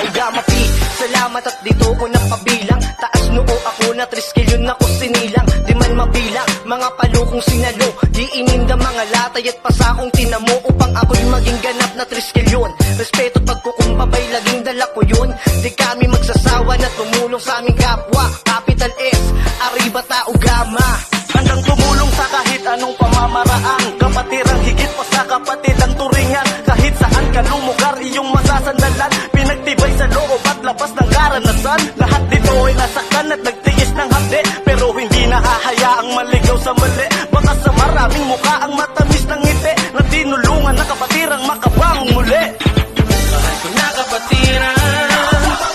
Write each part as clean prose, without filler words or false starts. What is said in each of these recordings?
tao gamapi. Salamat at dito ko napabilang. Taas noo ako na 3 kilyon ako sinilang. Di man mabilang, mga palukong sinalo. Di ininda mga latay at pasakong tinamo upang ako'y maging ganap na 3 kilyon. Respeto at pagkukumbabay, laging dala ko yun. Di kami magsasawa na tumulong sa aming kapwa. Capital S, arriba tao gama. Handang tumulong sa kahit anong pamamaraan. Kapatirang higit pa sa kapatid ang turingan. Kahit saan ka lumugar, iyong masasandalan. Pinagtibay sa loob at labas ng karanasan. Lahat dito ay nasaktan at nagtiis ng hapde. Pero hindi nahahayaang maligaw sa mali. Baka sa maraming mukha ang matamis ng ngiti. Na tinulungan na kapatirang makabangon muli. Mahal ko na kapatiran,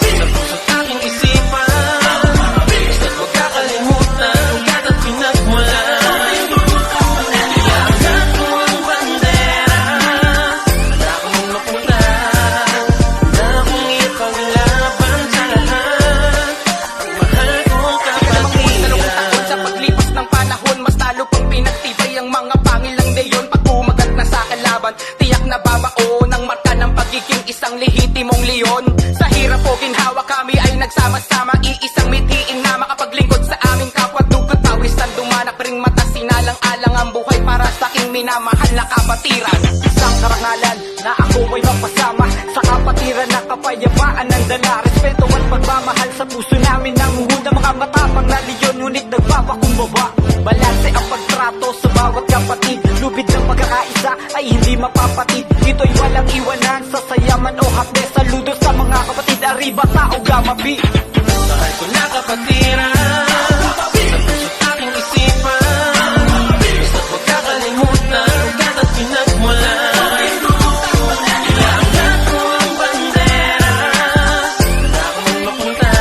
sa puso't aking isipan. Basta't huwag kakalimutan ang gata't pinagmulan. Iyakan ko ang bandera, wala akong mapunta. Wala akong ipaglaban sa lahat. Ang mahal kong kapatiran. Sa paglipas ng panahon, mas lalo pang pinagtibay ang mga pangilang leyon. Pag umagat na sa kalaban, tiyak na babao ng marka ng pagiging isang lehitimong leon. Sa hirap o ginhawa kami ay nagsama-sama, iisang mithiin na makapaglingkod sa aming kapwa. Dugot pawis ang dumanak, ring mata sinalang-alang ang buhay para sa aking minamahal na kapatiran. Isang karangalan na ako ay mapasama sa kapatiran na kapayapaan ng dala. Respeto at pagmamahal sa puso namin ng muhod ng mga matapang na leon, ngunit nagpapakumbaba. Balanse ang pagtrato sa bawat kapatid. Lubid ng pagkakaisa ay hindi mapapatid. Dito'y walang iwanan sa sayaman o hapde. Saludo sa mga kapatid, arriba tao gamapi. Mahal ko na kapatiran, sa puso't aking isipan. Basta't huwag kakalimutan ang gata't pinagmulan. Iyakan ko ang bandera, wala akong mapunta.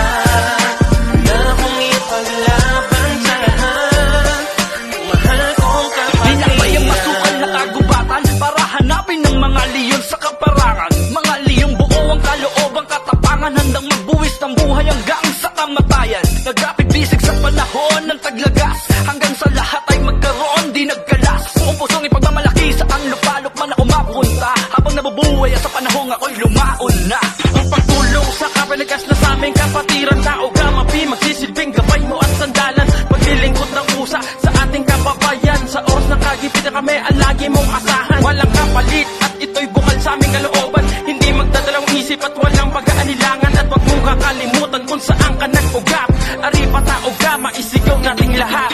Wala akong ipaglaban sa lahat. Ang mahal kong Di na ba yung kapatiran. masukal na kagubatan para hanapin ng mga leon sa kaparangan? Mga leon buo ang kalooban, katapangan, handang magbuwis ng buhay hanggang sa kamatayan. Nagkapibisig sa panahon ng taglagas, hanggang sa lahat ay magkaroon di nagkalas. Buong pusong ipagmamalaki saan lupalop man ako mapunta. Habang nabubuhay sa panahon ako'y lumaon na. Ang pagtulong sa kapaligas na sa aming kapatiran, tao gamapi, magsisilbing gabay mo at sandalan. Paglilingkod ng pusa sa ating kababayan, sa oras ng kagipitan kami ang lagi mong asahan. Walang kapalit at ito'y bukal sa aming kalooban. Hindi magdadalawang isip at walang pag-aanilangan. At wag mong kakalimutan kung saan ka nag-ugat. Arriba tao gama, isigaw nating lahat.